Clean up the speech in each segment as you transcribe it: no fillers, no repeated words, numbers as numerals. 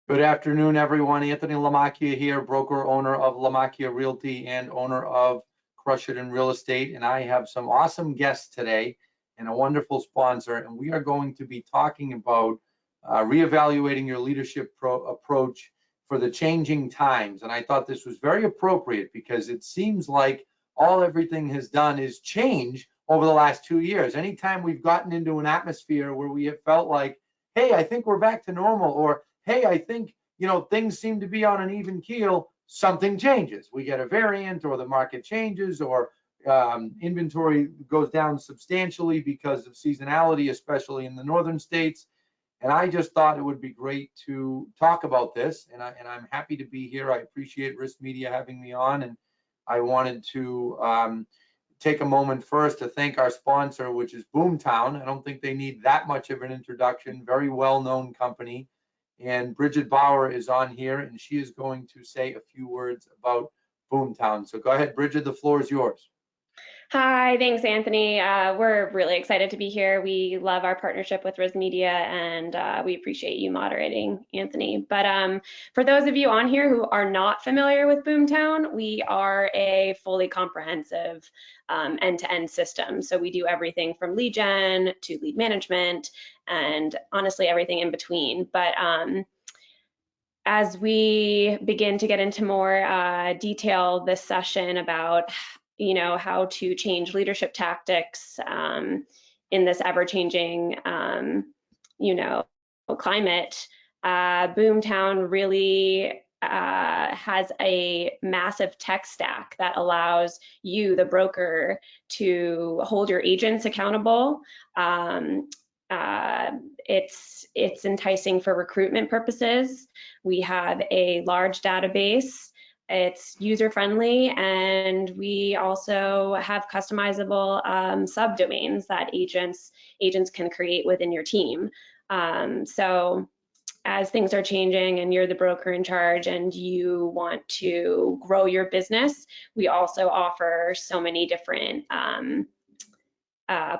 Good afternoon, everyone. Anthony Lamacchia here, broker, owner of Lamacchia Realty and owner of Crush It in Real Estate. And I have some awesome guests today and a wonderful sponsor. And we are going to be talking about reevaluating your leadership approach for the changing times. And I thought this was very appropriate because it seems like everything has done is change over the last 2 years. Anytime we've gotten into an atmosphere where we have felt like, hey, I think we're back to normal, or hey, I think, things seem to be on an even keel, something changes. We get a variant, or the market changes, or inventory goes down substantially because of seasonality, especially in the northern states. And I just thought it would be great to talk about this, and I'm happy to be here. I appreciate RISMedia having me on, and I wanted to take a moment first to thank our sponsor, which is Boomtown. I don't think they need that much of an introduction. Very well-known company. And Bridget Bauer is on here, and she is going to say a few words about Boomtown. So go ahead, Bridget, the floor is yours. Hi, thanks, Anthony. We're really excited to be here. We love our partnership with RISMedia, and we appreciate you moderating, Anthony. But for those of you on here who are not familiar with Boomtown, we are a fully comprehensive end-to-end system. So we do everything from lead gen to lead management, and honestly, everything in between. But as we begin to get into more detail this session about how to change leadership tactics in this ever-changing, climate. Boomtown really has a massive tech stack that allows you, the broker, to hold your agents accountable. It's enticing for recruitment purposes. We have a large database. It's user-friendly, and we also have customizable subdomains that agents can create within your team. So as things are changing and you're the broker in charge and you want to grow your business, we also offer so many different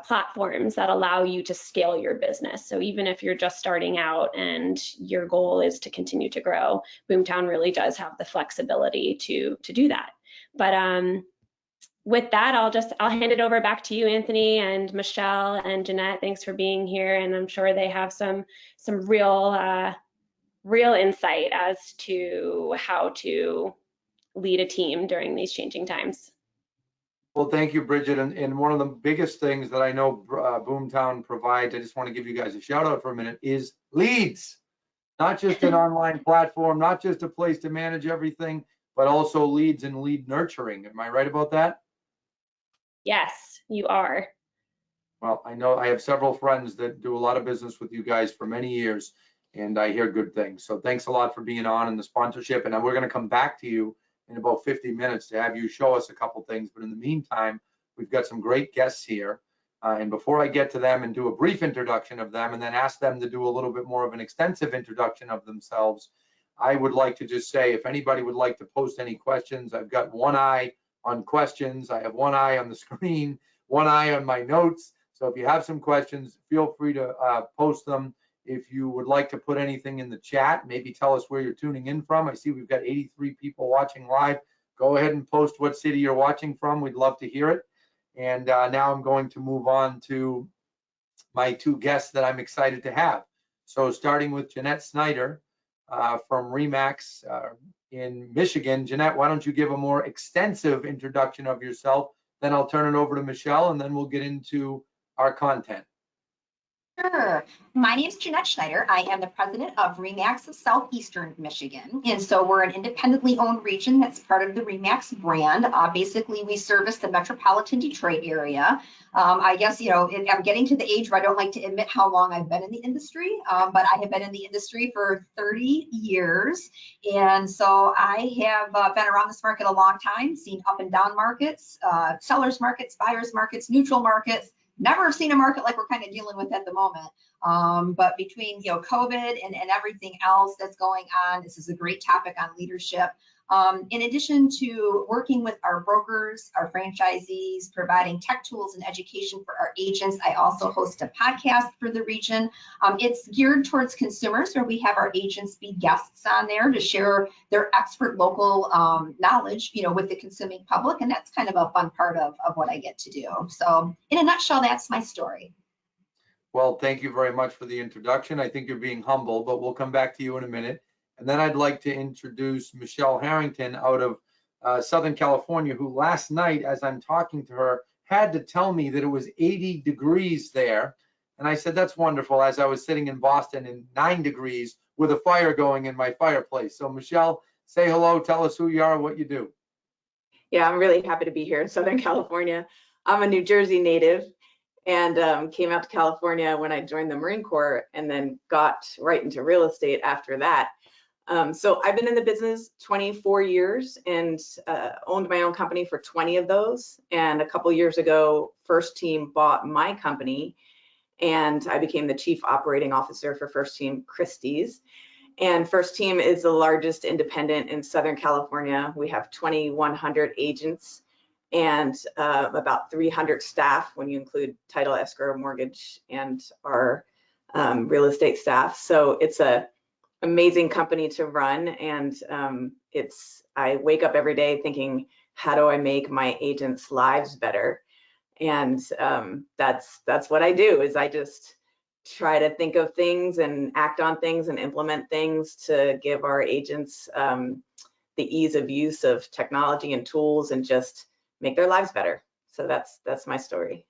platforms that allow you to scale your business. So even if you're just starting out and your goal is to continue to grow, Boomtown really does have the flexibility to do that. But with that, I'll hand it over back to you, Anthony, and Michelle and Jeanette. Thanks for being here, and I'm sure they have some real insight as to how to lead a team during these changing times. Well, thank you, Bridget. And one of the biggest things that I know Boomtown provides, I just want to give you guys a shout out for a minute, is leads. Not just an online platform, not just a place to manage everything, but also leads and lead nurturing. Am I right about that? Yes, you are. Well, I know I have several friends that do a lot of business with you guys for many years, and I hear good things. So thanks a lot for being on and the sponsorship. And we're going to come back to you in about 50 minutes to have you show us a couple things. But in the meantime, we've got some great guests here. And before I get to them and do a brief introduction of them and then ask them to do a little bit more of an extensive introduction of themselves, I would like to just say, if anybody would like to post any questions, I've got one eye on questions. I have one eye on the screen, one eye on my notes. So if you have some questions, feel free to post them. If you would like to put anything in the chat, maybe tell us where you're tuning in from. I see we've got 83 people watching live. Go ahead and post what city you're watching from. We'd love to hear it. And now I'm going to move on to my two guests that I'm excited to have. So starting with Jeanette Snyder from RE/MAX in Michigan. Jeanette, why don't you give a more extensive introduction of yourself? Then I'll turn it over to Michelle, and then we'll get into our content. Sure. My name is Jeanette Schneider. I am the president of RE/MAX of Southeastern Michigan. And so we're an independently owned region that's part of the RE/MAX brand. Basically, we service the metropolitan Detroit area. I guess, I'm getting to the age where I don't like to admit how long I've been in the industry, but I have been in the industry for 30 years. And so I have been around this market a long time, seen up and down markets, sellers markets, buyers markets, neutral markets. Never seen a market like we're kind of dealing with at the moment. But between COVID and everything else that's going on, this is a great topic on leadership. In addition to working with our brokers, our franchisees, providing tech tools and education for our agents, I also host a podcast for the region. It's geared towards consumers, where we have our agents be guests on there to share their expert local knowledge, with the consuming public, and that's kind of a fun part of what I get to do. So in a nutshell, that's my story. Well, thank you very much for the introduction. I think you're being humble, but we'll come back to you in a minute. And then I'd like to introduce Michelle Harrington out of Southern California, who last night, as I'm talking to her, had to tell me that it was 80 degrees there. And I said, that's wonderful, as I was sitting in Boston in 9 degrees with a fire going in my fireplace. So Michelle, say hello, tell us who you are, what you do. Yeah, I'm really happy to be here in Southern California. I'm a New Jersey native and came out to California when I joined the Marine Corps, and then got right into real estate after that. So I've been in the business 24 years and owned my own company for 20 of those. And a couple years ago, First Team bought my company, and I became the Chief Operating Officer for First Team Christie's. And First Team is the largest independent in Southern California. We have 2,100 agents and about 300 staff when you include title, escrow, mortgage, and our real estate staff. So it's a amazing company to run, and I wake up every day thinking, how do I make my agents' lives better? And that's what I do, is I just try to think of things and act on things and implement things to give our agents the ease of use of technology and tools, and just make their lives better. So that's my story.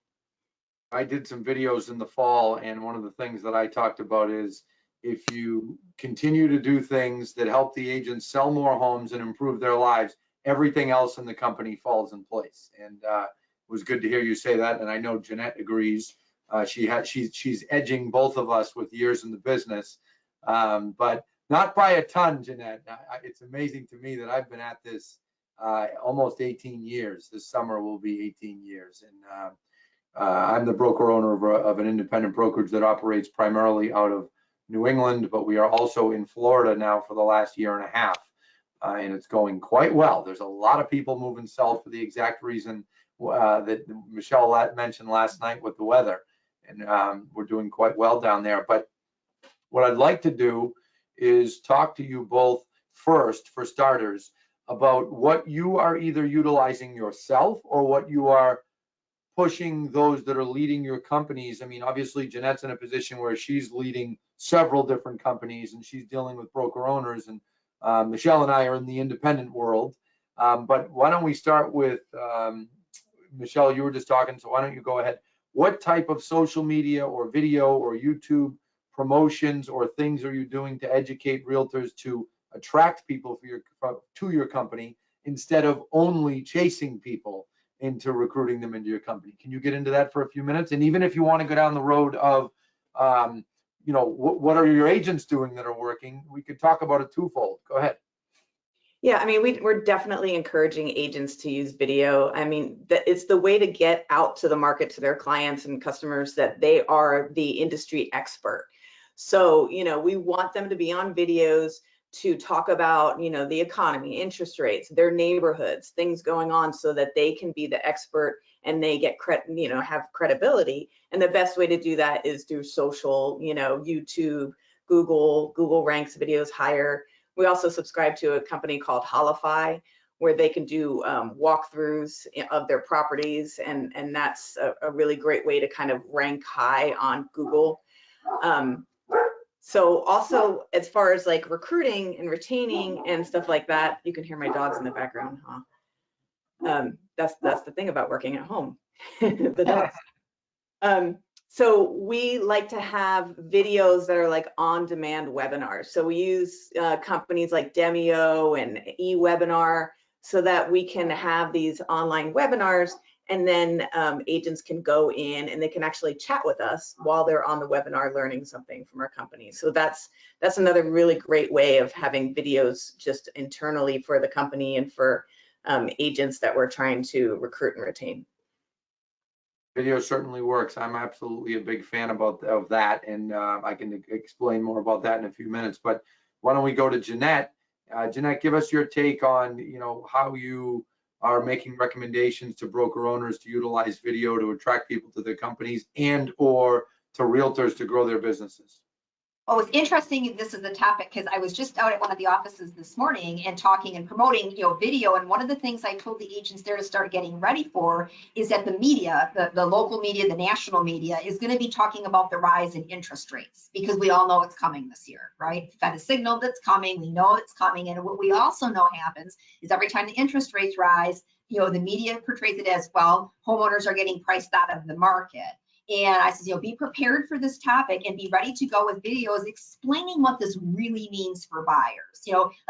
I did some videos in the fall, and one of the things that I talked about is, if you continue to do things that help the agents sell more homes and improve their lives, everything else in the company falls in place. And it was good to hear you say that. And I know Jeanette agrees. She's edging both of us with years in the business, but not by a ton, Jeanette. It's amazing to me that I've been at this almost 18 years. This summer will be 18 years. And I'm the broker owner of an independent brokerage that operates primarily out of New England, but we are also in Florida now for the last year and a half, and it's going quite well. There's a lot of people moving south for the exact reason that Michelle mentioned last night with the weather, and we're doing quite well down there. But what I'd like to do is talk to you both first, for starters, about what you are either utilizing yourself or what you are pushing those that are leading your companies. I mean, obviously Jeanette's in a position where she's leading several different companies and she's dealing with broker owners, and Michelle and I are in the independent world. But why don't we start with Michelle, you were just talking, so why don't you go ahead. What type of social media or video or YouTube promotions or things are you doing to educate realtors to attract people to your company, instead of only chasing people into recruiting them into your company? Can you get into that for a few minutes? And even if you want to go down the road of, what are your agents doing that are working, we could talk about it twofold. Go ahead. Yeah, I mean, we're definitely encouraging agents to use video. I mean, it's the way to get out to the market, to their clients and customers, that they are the industry expert. So, we want them to be on videos to talk about, the economy, interest rates, their neighborhoods, things going on, so that they can be the expert and they get have credibility. And the best way to do that is through social, YouTube, Google ranks videos higher. We also subscribe to a company called Holify, where they can do walkthroughs of their properties, and that's a really great way to kind of rank high on Google. So also, as far as like recruiting and retaining and stuff like that, you can hear my dogs in the background, huh? That's the thing about working at home, the dogs. So we like to have videos that are like on-demand webinars. So we use companies like Demio and eWebinar, so that we can have these online webinars, and then agents can go in and they can actually chat with us while they're on the webinar learning something from our company. So that's another really great way of having videos just internally for the company and for agents that we're trying to recruit and retain. Video certainly works. I'm absolutely a big fan of that, and I can explain more about that in a few minutes. But why don't we go to Jeanette? Jeanette, give us your take on, how you are making recommendations to broker owners to utilize video to attract people to their companies and or to realtors to grow their businesses. Oh, it's interesting this is the topic because I was just out at one of the offices this morning and talking and promoting, video. And one of the things I told the agents there to start getting ready for is that the media, the local media, the national media is going to be talking about the rise in interest rates because we all know it's coming this year, right? Fed has signaled it's coming. We know it's coming. And what we also know happens is every time the interest rates rise, the media portrays it as, well, homeowners are getting priced out of the market. And I said, be prepared for this topic and be ready to go with videos explaining what this really means for buyers.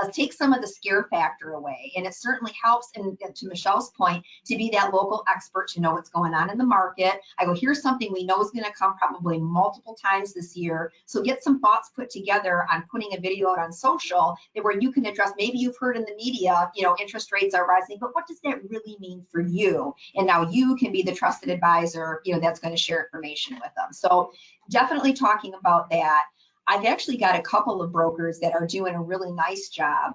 Let's take some of the scare factor away. And it certainly helps, and to Michelle's point, to be that local expert to know what's going on in the market. I go, here's something we know is going to come probably multiple times this year. So get some thoughts put together on putting a video out on social where you can address, maybe you've heard in the media, interest rates are rising, but what does that really mean for you? And now you can be the trusted advisor, that's going to share information with them. So definitely talking about that. I've actually got a couple of brokers that are doing a really nice job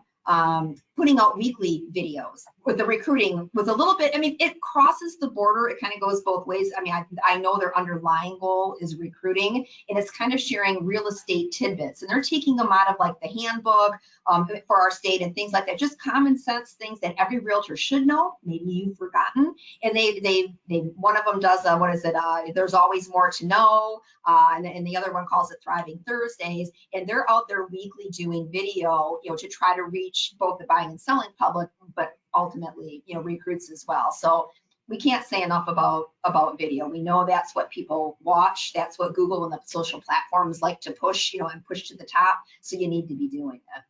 putting out weekly videos with the recruiting with a little bit. It crosses the border. It kind of goes both ways. I know their underlying goal is recruiting, and it's kind of sharing real estate tidbits, and they're taking them out of like the handbook for our state and things like that, just common sense things that every realtor should know. Maybe you've forgotten. And they one of them does there's always more to know, and the other one calls it Thriving Thursdays, and they're out there weekly doing video, to try to reach both the buying and selling public, but ultimately, recruits as well. So we can't say enough about video. We know that's what people watch. That's what Google and the social platforms like to push, and push to the top. So you need to be doing it.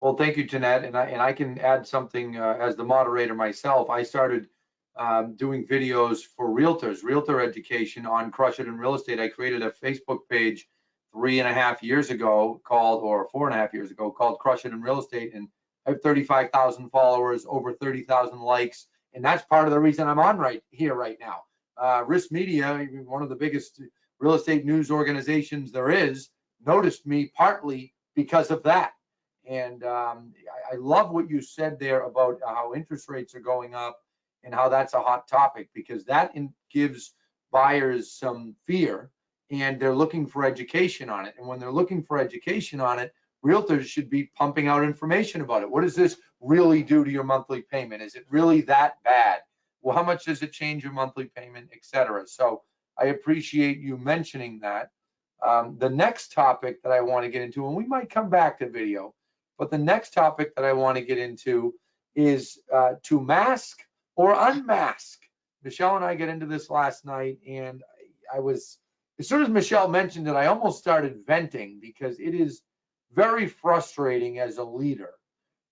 Well, thank you, Jeanette. And I can add something as the moderator myself. I started doing videos for realtors, realtor education on Crush It in Real Estate. I created a Facebook page 3.5 years ago or 4.5 years ago called Crush It in Real Estate. And I have 35,000 followers, over 30,000 likes. And that's part of the reason I'm on right now. RISMedia, one of the biggest real estate news organizations there is, noticed me partly because of that. And I love what you said there about how interest rates are going up and how that's a hot topic, because that gives buyers some fear and they're looking for education on it. And when they're looking for education on it, realtors should be pumping out information about it. What does this really do to your monthly payment? Is it really that bad? Well, how much does it change your monthly payment, et cetera? So I appreciate you mentioning that. The next topic that I want to get into, and we might come back to video, but the next topic that I want to get into is to mask or unmask. Michelle and I got into this last night, and as soon as Michelle mentioned it, I almost started venting, because it is very frustrating as a leader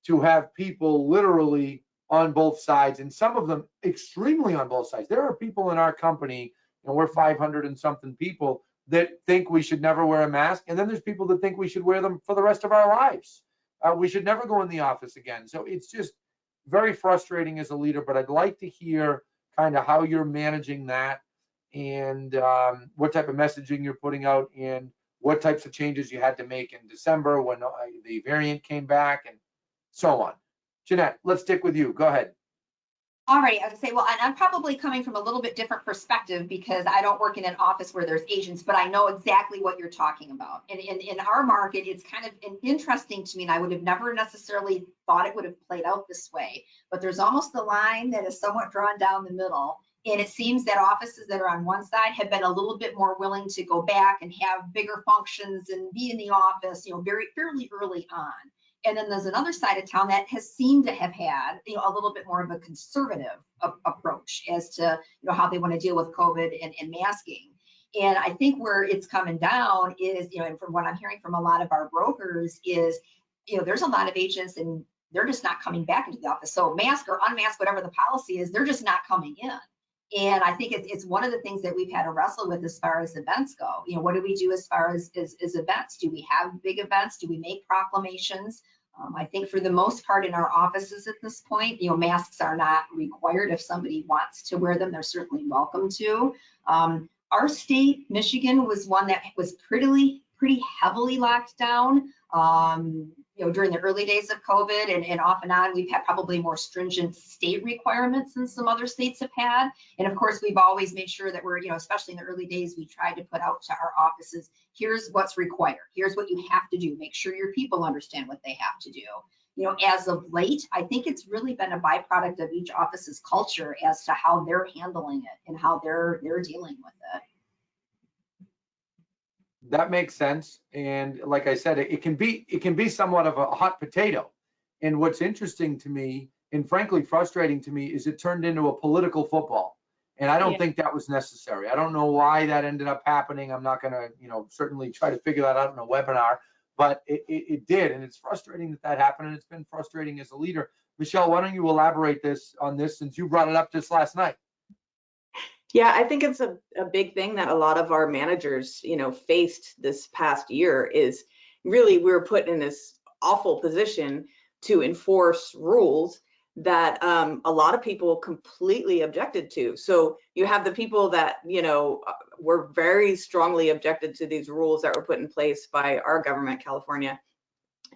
to have people literally on both sides, and some of them extremely on both sides. There are people in our company, and we're 500 and something people, that think we should never wear a mask, and then there's people that think we should wear them for the rest of our lives. We should never go in the office again. So it's just very frustrating as a leader, but I'd like to hear kind of how you're managing that, and what type of messaging you're putting out, and what types of changes you had to make in December when the variant came back, and so on. Jeanette, let's stick with you. Go ahead. All right, I would say, well, and I'm probably coming from a little bit different perspective because I don't work in an office where there's agents, but I know exactly what you're talking about. And in our market, it's kind of interesting to me, and I would have never necessarily thought it would have played out this way, but there's almost a line that is somewhat drawn down the middle. And it seems that offices that are on one side have been a little bit more willing to go back and have bigger functions and be in the office, fairly early on. And then there's another side of town that has seemed to have had, a little bit more of a conservative approach as to, how they want to deal with COVID and masking. And I think where it's coming down is, and from what I'm hearing from a lot of our brokers is, there's a lot of agents and they're just not coming back into the office. So mask or unmask, whatever the policy is, they're just not coming in. And I think it's one of the things that we've had to wrestle with as far as events go. What do we do as far as events? Do we have big events? Do we make proclamations? I think for the most part in our offices at this point, masks are not required. If somebody wants to wear them, they're certainly welcome to. Our state, Michigan, was one that was pretty pretty heavily locked down. During the early days of COVID, and off and on, we've had probably more stringent state requirements than some other states have had. And of course, we've always made sure that we're, especially in the early days, we tried to put out to our offices, here's what's required. Here's what you have to do. Make sure your people understand what they have to do. As of late, I think it's really been a byproduct of each office's culture as to how they're handling it and how they're dealing with it. That makes sense. And like I said, it can be somewhat of a hot potato. And what's interesting to me, and frankly frustrating to me, is it turned into a political football. And I don't think that was necessary. I don't know why that ended up happening. I'm not going to, certainly try to figure that out in a webinar, but it did. And it's frustrating that happened. And it's been frustrating as a leader. Michelle, why don't you elaborate on this since you brought it up just last night? Yeah, I think it's a big thing that a lot of our managers, faced this past year is really we were put in this awful position to enforce rules that a lot of people completely objected to. So you have the people that, were very strongly objected to these rules that were put in place by our government, California.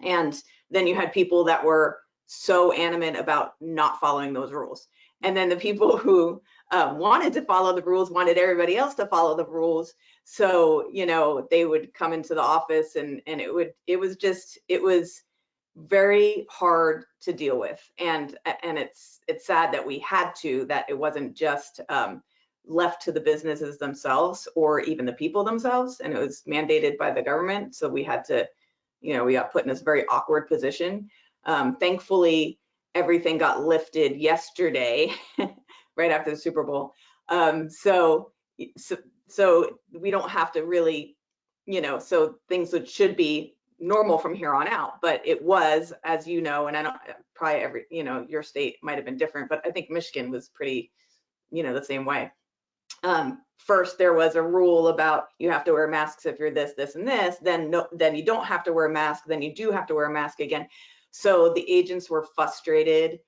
And then you had people that were so animate about not following those rules. And then the people who wanted to follow the rules wanted everybody else to follow the rules. So, they would come into the office and it was very hard to deal with. And it's sad that we had to, that it wasn't just left to the businesses themselves or even the people themselves. And it was mandated by the government. So we had to, we got put in this very awkward position. Thankfully, everything got lifted yesterday, right after the Super Bowl. So we don't have to really, so things should be normal from here on out. But it was, as you know, and I don't probably your state might have been different, but I think Michigan was pretty, the same way. First, there was a rule about you have to wear masks if you're this, this, and this. Then you don't have to wear a mask. Then you do have to wear a mask again. So the agents were frustrated.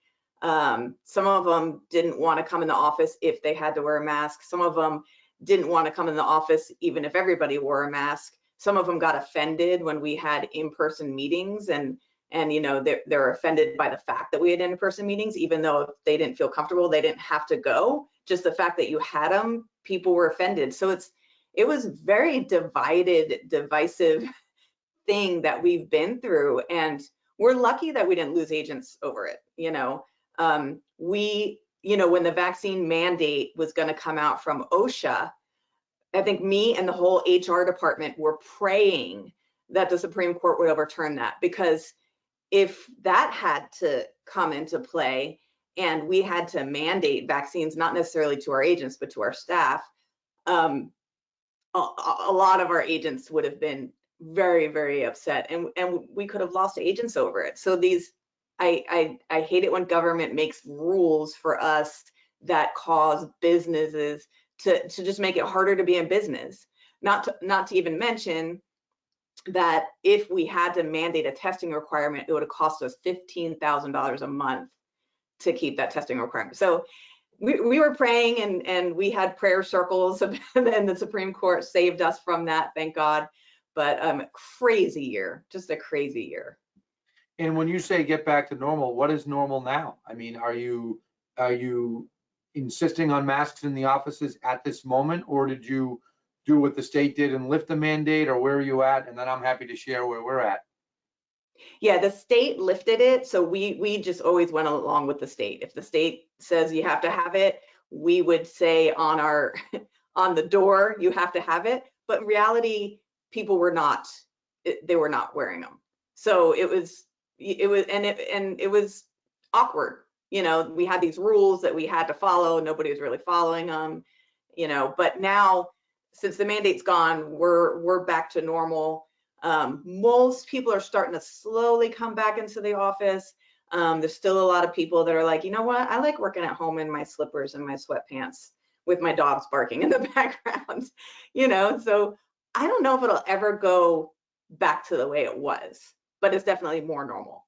Some of them didn't want to come in the office if they had to wear a mask. Some of them didn't want to come in the office even if everybody wore a mask. Some of them got offended when we had in-person meetings, and they're offended by the fact that we had in-person meetings, even though if they didn't feel comfortable, they didn't have to go. Just the fact that you had them, people were offended. So it was very divisive thing that we've been through, and we're lucky that we didn't lose agents over it. When the vaccine mandate was going to come out from OSHA, I think me and the whole HR department were praying that the Supreme Court would overturn that, because if that had to come into play and we had to mandate vaccines, not necessarily to our agents, but to our staff, a lot of our agents would have been very, very upset, and we could have lost agents over it. So I hate it when government makes rules for us that cause businesses to just make it harder to be in business. Not to even mention that if we had to mandate a testing requirement, it would have cost us $15,000 a month to keep that testing requirement. So we were praying, and we had prayer circles, and the Supreme Court saved us from that, thank God. But crazy year, just a crazy year. And when you say get back to normal, what is normal now? I mean, are you insisting on masks in the offices at this moment, or did you do what the state did and lift the mandate, or where are you at? And then I'm happy to share where we're at. Yeah, the state lifted it, so we just always went along with the state. If the state says you have to have it, we would say on the door, you have to have it. But in reality, people were not, they were not wearing them. So it was awkward. We had these rules that we had to follow. Nobody was really following them, but now, since the mandate's gone, we're back to normal. Most people are starting to slowly come back into the office. There's still a lot of people that are like, you know what, I like working at home in my slippers and my sweatpants with my dogs barking in the background, so I don't know if it'll ever go back to the way it was, but it's definitely more normal.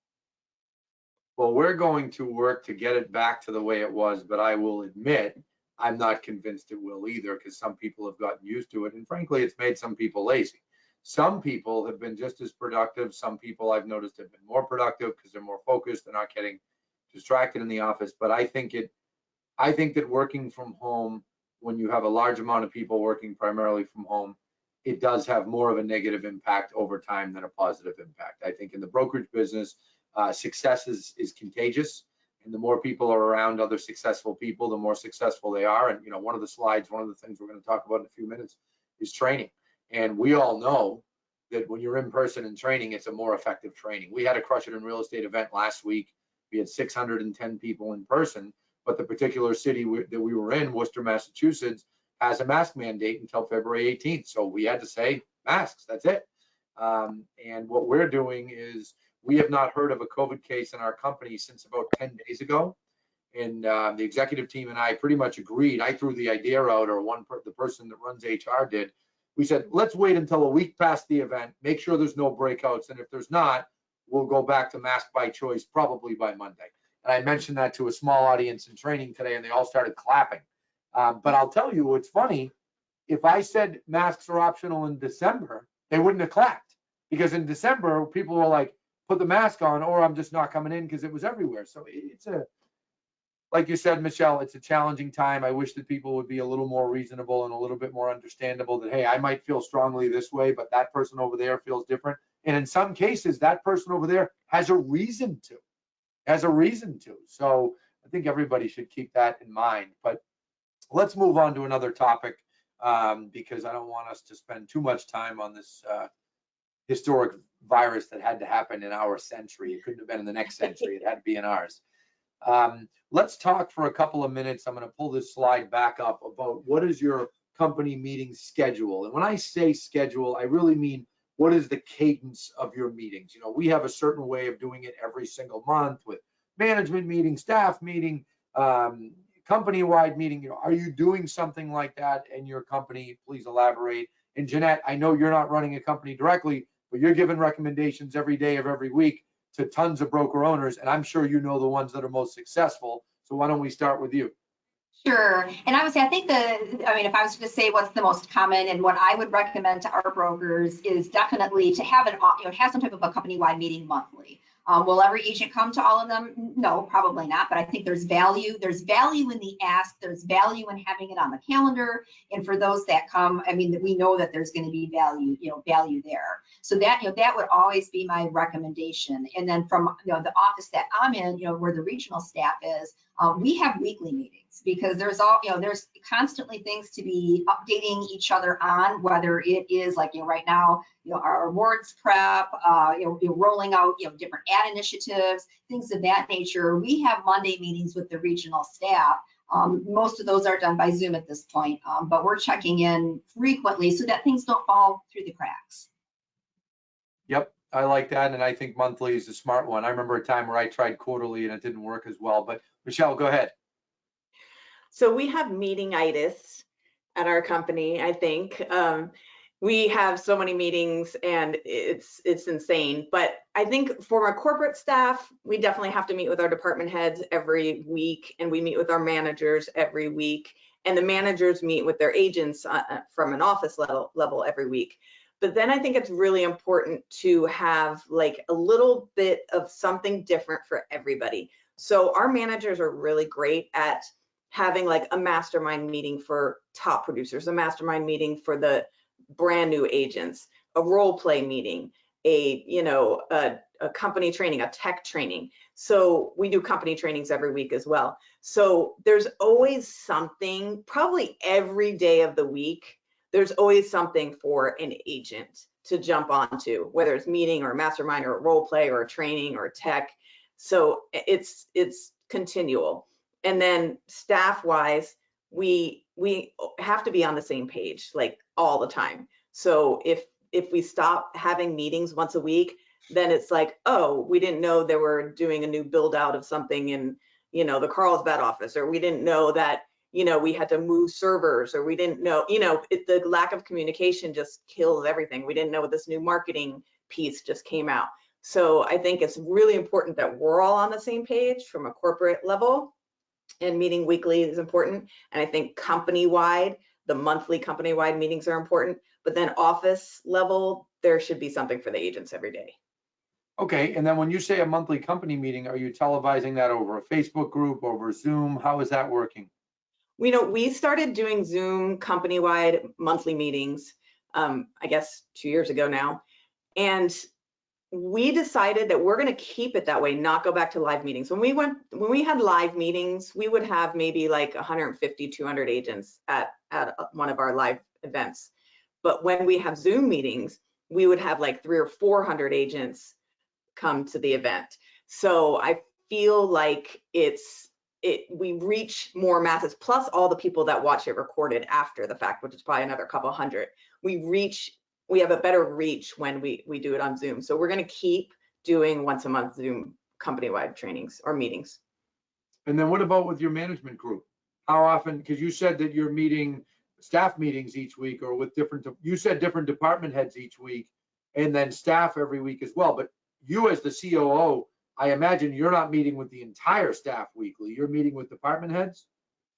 Well, we're going to work to get it back to the way it was, but I will admit, I'm not convinced it will either, because some people have gotten used to it, and frankly, it's made some people lazy. Some people have been just as productive. Some people I've noticed have been more productive because they're more focused. They're not getting distracted in the office. But I think that working from home, when you have a large amount of people working primarily from home, it does have more of a negative impact over time than a positive impact. I think in the brokerage business, success is contagious. And the more people are around other successful people, the more successful they are. And, one of the slides, one of the things we're going to talk about in a few minutes is training. And we all know that when you're in person and training, it's a more effective training. We had a Crush It in Real Estate event last week. We had 610 people in person, but the particular city that we were in, Worcester, Massachusetts, has a mask mandate until February 18th. So we had to say masks, that's it. And what we're doing is, we have not heard of a COVID case in our company since about 10 days ago. And the executive team and I pretty much agreed. I threw the idea out, or the person that runs HR did. We said, let's wait until a week past the event, make sure there's no breakouts. And if there's not, we'll go back to mask by choice, probably by Monday. And I mentioned that to a small audience in training today, and they all started clapping. But I'll tell you, what's funny, if I said masks are optional in December, they wouldn't have clapped, because in December, people were like, put the mask on, or I'm just not coming in, because it was everywhere. So it's like you said, Michelle, it's a challenging time. I wish that people would be a little more reasonable and a little bit more understandable that, hey, I might feel strongly this way, but that person over there feels different. And in some cases, that person over there has a reason to. So I think everybody should keep that in mind. But let's move on to another topic, because I don't want us to spend too much time on this historic virus that had to happen in our century. It couldn't have been in the next century. It had to be in ours. Let's talk for a couple of minutes. I'm going to pull this slide back up about what is your company meeting schedule. And when I say schedule, I really mean, what is the cadence of your meetings? We have a certain way of doing it every single month, with management meeting, staff meeting, company-wide meeting. Are you doing something like that in your company? Please elaborate. And Jeanette, I know you're not running a company directly, but you're giving recommendations every day of every week to tons of broker owners, and I'm sure you know the ones that are most successful. So why don't we start with you? Sure. And I would say, if I was to say what's the most common, and what I would recommend to our brokers is definitely to have have some type of a company-wide meeting monthly. Will every agent come to all of them? No, probably not. But I think there's value. There's value in the ask. There's value in having it on the calendar. And for those that come, we know that there's going to be value there. So that would always be my recommendation. And then from the office that I'm in, where the regional staff is, we have weekly meetings, because there's constantly things to be updating each other on, whether it is like right now, our awards prep, rolling out different ad initiatives, things of that nature. We have Monday meetings with the regional staff. Most of those are done by Zoom at this point, but we're checking in frequently so that things don't fall through the cracks. Yep, I like that, and I think monthly is a smart one. I remember a time where I tried quarterly and it didn't work as well. But Michelle, go ahead. So we have meeting-itis at our company, I think. We have so many meetings, and it's insane. But I think for our corporate staff, we definitely have to meet with our department heads every week, and we meet with our managers every week, and the managers meet with their agents from an office level every week. But then I think it's really important to have like a little bit of something different for everybody. So our managers are really great at having like a mastermind meeting for top producers, a mastermind meeting for the brand new agents, a role play meeting, a company training, a tech training. So we do company trainings every week as well. So there's always something, probably every day of the week, there's always something for an agent to jump onto, whether it's meeting or a mastermind or a role play or a training or a tech. So it's continual. And then staff wise, we have to be on the same page like all the time. So if we stop having meetings once a week, then it's like, oh, we didn't know they were doing a new build out of something in the Carlsbad office, or we didn't know that we had to move servers, or we didn't know, the lack of communication just kills everything. We didn't know this new marketing piece just came out. So I think it's really important that we're all on the same page from a corporate level, and meeting weekly is important. And I think company-wide, the monthly company-wide meetings are important, but then office level, there should be something for the agents every day. Okay, and then when you say a monthly company meeting, are you televising that over a Facebook group, over Zoom? How is that working? We started doing Zoom company-wide monthly meetings, I guess 2 years ago now. And we decided that we're going to keep it that way, not go back to live meetings. When we had live meetings, we would have maybe like 150, 200 agents at one of our live events. But when we have Zoom meetings, we would have like 300 or 400 agents come to the event. So I feel like we reach more masses, plus all the people that watch it recorded after the fact, which is probably another couple hundred. We have a better reach when we do it on Zoom. So we're going to keep doing once a month Zoom company-wide trainings or meetings. And then what about with your management group? How often, because you said that you're meeting staff meetings each week, or with you said different department heads each week, and then staff every week as well. But you as the COO, I imagine you're not meeting with the entire staff weekly. You're meeting with department heads?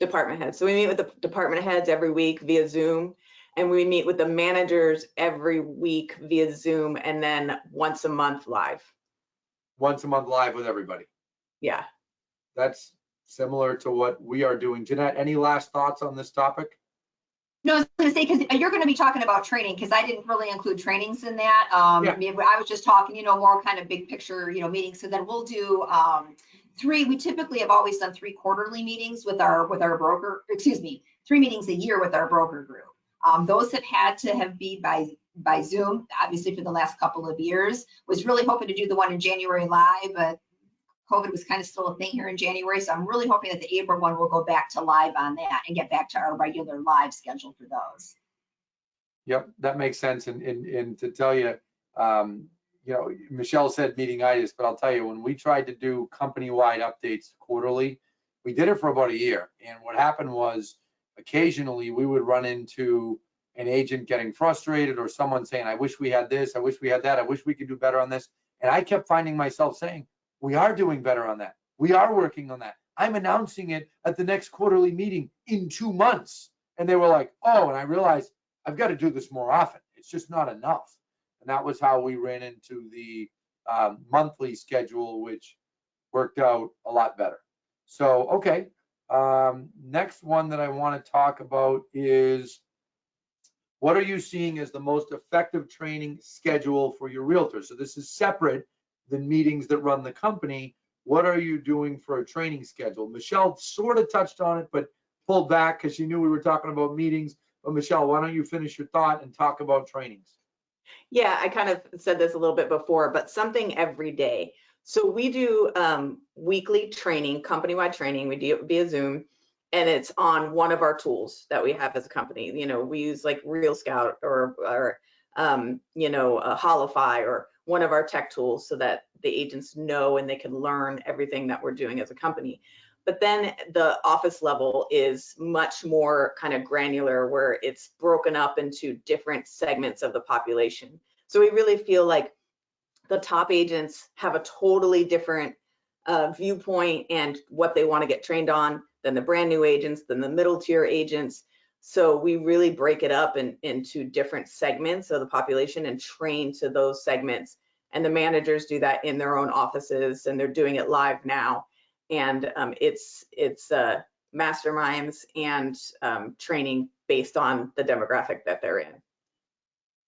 Department heads. So we meet with the department heads every week via Zoom, and we meet with the managers every week via Zoom, and then once a month live. Once a month live with everybody. Yeah. That's similar to what we are doing. Jeanette, any last thoughts on this topic? No, I was going to say, because you're going to be talking about training, because I didn't really include trainings in that. Yeah. I mean, I was just talking, more kind of big picture, meetings. So then we'll do we typically have always done 3 quarterly meetings with our broker, 3 meetings a year with our broker group. Those have had to have been by Zoom, obviously for the last couple of years. Was really hoping to do the one in January live, but COVID was kind of still a thing here in January. So I'm really hoping that the April one will go back to live on that and get back to our regular live schedule for those. Yep, that makes sense. And to tell you, Michelle said meeting-itis, but I'll tell you, when we tried to do company-wide updates quarterly, we did it for about a year. And what happened was occasionally we would run into an agent getting frustrated, or someone saying, I wish we had this, I wish we had that, I wish we could do better on this. And I kept finding myself saying, we are doing better on that. We are working on that. I'm announcing it at the next quarterly meeting in 2 months. And they were like, oh, and I realized I've got to do this more often. It's just not enough. And that was how we ran into the monthly schedule, which worked out a lot better. So, okay. Next one that I want to talk about is, what are you seeing as the most effective training schedule for your realtors? So this is separate than meetings that run the company. What are you doing for a training schedule? Michelle sort of touched on it, but pulled back because she knew we were talking about meetings. But Michelle, why don't you finish your thought and talk about trainings? Yeah, I kind of said this a little bit before, but something every day. So we do weekly training, company-wide training. We do it via Zoom, and it's on one of our tools that we have as a company. We use like Real Scout or Holify, or one of our tech tools, so that the agents know and they can learn everything that we're doing as a company. But then the office level is much more kind of granular, where it's broken up into different segments of the population. So we really feel like the top agents have a totally different viewpoint and what they want to get trained on than the brand new agents, than the middle tier agents. So we really break it up into different segments of the population and train to those segments. And the managers do that in their own offices, and they're doing it live now. And it's masterminds and training based on the demographic that they're in.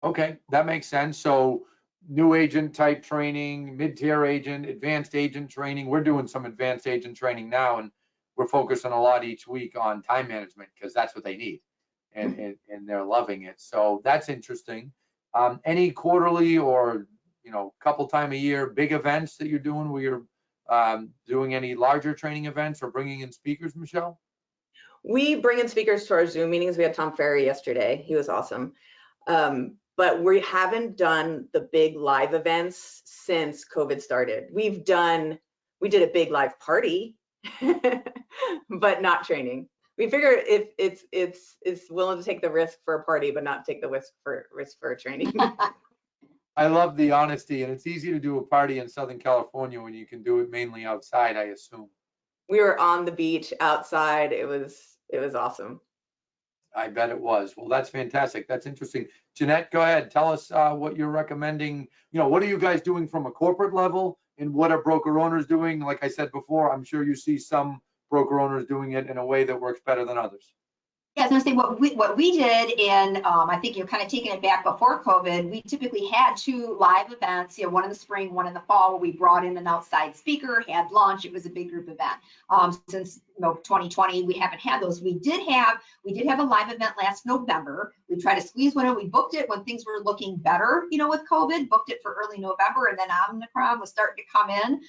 Okay, that makes sense. So new agent type training, mid-tier agent, advanced agent training. We're doing some advanced agent training now, and we're focusing a lot each week on time management, because that's what they need, and they're loving it. So that's interesting. Any quarterly or couple time a year big events that you're doing, where you're doing any larger training events or bringing in speakers, Michelle? We bring in speakers to our Zoom meetings. We had Tom Ferry yesterday. He was awesome. But we haven't done the big live events since COVID started. We did a big live party, but not training. We figure if it's willing to take the risk for a party, but not take the risk for training. I love the honesty, and it's easy to do a party in Southern California when you can do it mainly outside, I assume. We were on the beach outside. It was awesome. I bet it was. Well, that's fantastic. That's interesting. Jeanette, go ahead. Tell us what you're recommending. What are you guys doing from a corporate level, and what are broker owners doing? Like I said before, I'm sure you see some broker owners doing it in a way that works better than others. Yeah, I was gonna say what we did, and I think you're kind of taking it back before COVID. We typically had 2 live events, one in the spring, one in the fall, where we brought in an outside speaker, had lunch. It was a big group event. Since 2020, we haven't had those. We did have a live event last November. We tried to squeeze one in. We booked it when things were looking better, with COVID. Booked it for early November, and then Omicron was starting to come in.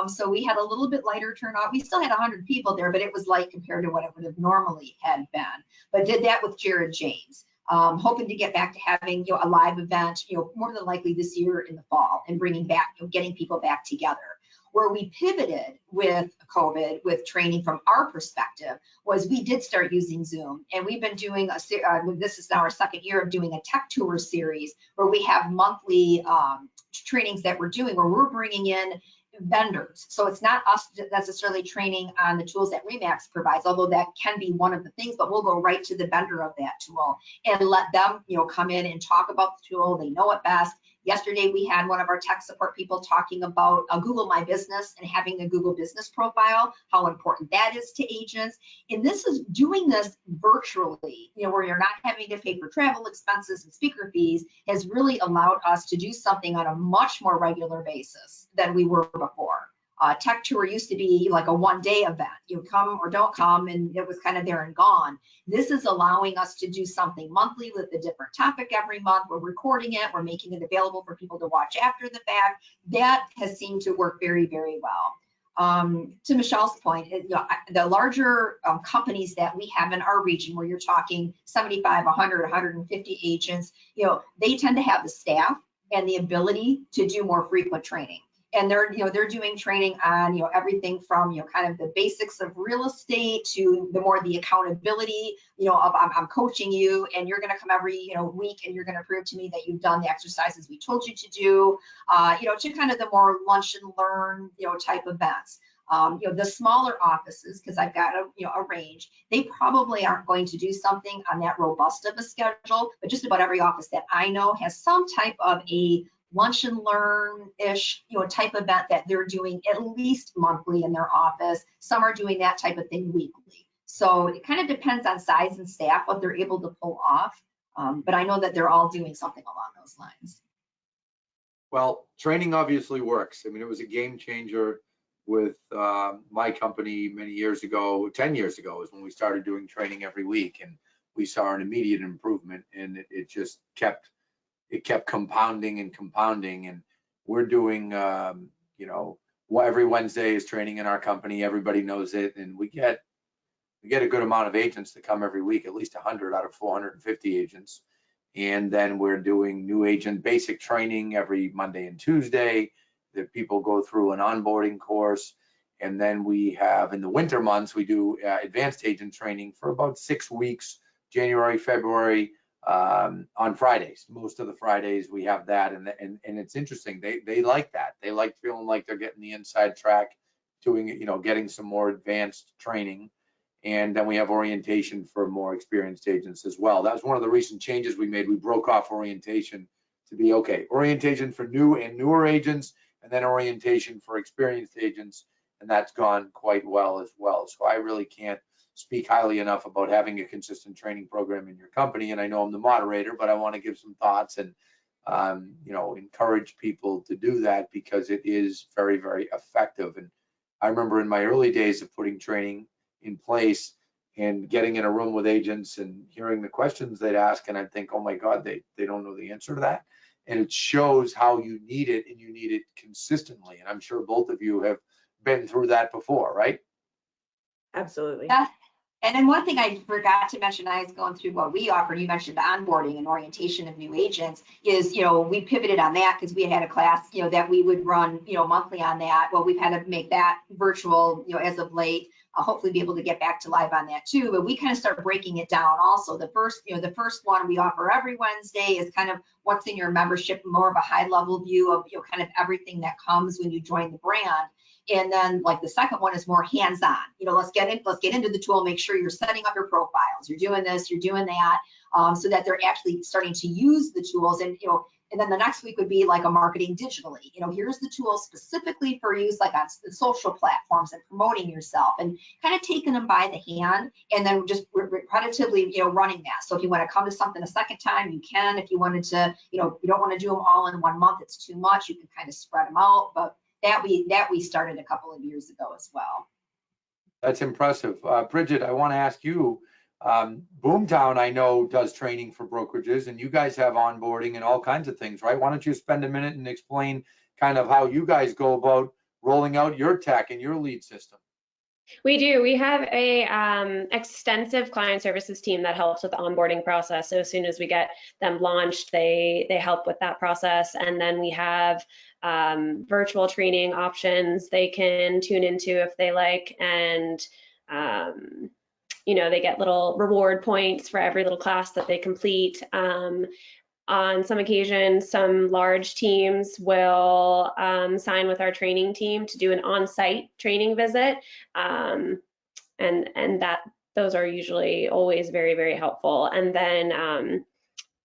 So we had a little bit lighter turnout. We still had 100 people there, but it was light compared to what it would have normally had been. But did that with Jared James, hoping to get back to having a live event, more than likely this year in the fall, and bringing back, getting people back together. Where we pivoted with COVID, with training from our perspective, was we did start using Zoom, and we've been doing this is now our 2nd year of doing a tech tour series, where we have monthly trainings that we're doing, where we're bringing in vendors. So it's not us necessarily training on the tools that RE/MAX provides, although that can be one of the things, but we'll go right to the vendor of that tool and let them, come in and talk about the tool. They know it best. Yesterday, we had one of our tech support people talking about Google My Business and having a Google business profile, how important that is to agents. And this is doing this virtually, where you're not having to pay for travel expenses and speaker fees, has really allowed us to do something on a much more regular basis than we were before. Tech tour used to be like a 1-day event. You come or don't come, and it was kind of there and gone. This is allowing us to do something monthly with a different topic every month. We're recording it. We're making it available for people to watch after the fact. That has seemed to work very, very well. To Michelle's point, the larger companies that we have in our region, where you're talking 75, 100, 150 agents, they tend to have the staff and the ability to do more frequent training. And they're doing training on, everything from, kind of the basics of real estate to the accountability, of I'm coaching you, and you're going to come every, week, and you're going to prove to me that you've done the exercises we told you to do, to kind of the more lunch and learn, type events. The smaller offices, because I've got a range, they probably aren't going to do something on that robust of a schedule, but just about every office that I know has some type of a lunch and learn-ish, type event that they're doing at least monthly in their office. Some are doing that type of thing weekly. So it kind of depends on size and staff, what they're able to pull off. But I know that they're all doing something along those lines. Well, training obviously works. I mean, it was a game changer with my company many years ago. 10 years ago is when we started doing training every week, and we saw an immediate improvement, and it just kept compounding and compounding. And we're doing, every Wednesday is training in our company. Everybody knows it, and we get a good amount of agents that come every week, at least 100 out of 450 agents. And then we're doing new agent basic training every Monday and Tuesday that people go through an onboarding course. And then we have, in the winter months, we do advanced agent training for about 6 weeks, January, February, on Fridays. Most of the Fridays we have that, and it's interesting. They like that. They like feeling like they're getting the inside track, doing it, getting some more advanced training. And then we have orientation for more experienced agents as well. That was one of the recent changes we made. We broke off orientation to be orientation for new and newer agents, and then orientation for experienced agents, and that's gone quite well as well. So I really can't speak highly enough about having a consistent training program in your company. And I know I'm the moderator, but I want to give some thoughts and encourage people to do that, because it is very, very effective. And I remember in my early days of putting training in place and getting in a room with agents and hearing the questions they'd ask, and I'd think, oh my God, they don't know the answer to that. And it shows how you need it, and you need it consistently. And I'm sure both of you have been through that before, right? Absolutely. Yeah. And then one thing I forgot to mention, I was going through what we offer, you mentioned onboarding and orientation of new agents, is, we pivoted on that because we had a class, that we would run, monthly on that. Well, we've had to make that virtual, as of late. Hopefully be able to get back to live on that too, but we kind of start breaking it down also. The first one we offer every Wednesday is kind of what's in your membership, more of a high level view of, kind of everything that comes when you join the brand. And then like the second one is more hands-on. Let's get into the tool, make sure you're setting up your profiles, you're doing this, you're doing that. so that they're actually starting to use the tools. And, and then the next week would be like a marketing digitally. Here's the tools specifically for use like on the social platforms and promoting yourself, and kind of taking them by the hand and then just repetitively, running that. So if you want to come to something a second time, you can. If you wanted to, you don't want to do them all in 1 month, it's too much. You can kind of spread them out. But that we started a couple of years ago as well. That's impressive. Bridget, I want to ask you, Boomtown, I know, does training for brokerages, and you guys have onboarding and all kinds of things, right? Why don't you spend a minute and explain kind of how you guys go about rolling out your tech and your lead system? We do. We have a extensive client services team that helps with the onboarding process. So as soon as we get them launched, they help with that process. And then we have virtual training options they can tune into if they like, and they get little reward points for every little class that they complete. On some occasions, some large teams will sign with our training team to do an on-site training visit, and those are usually always very, very helpful. And then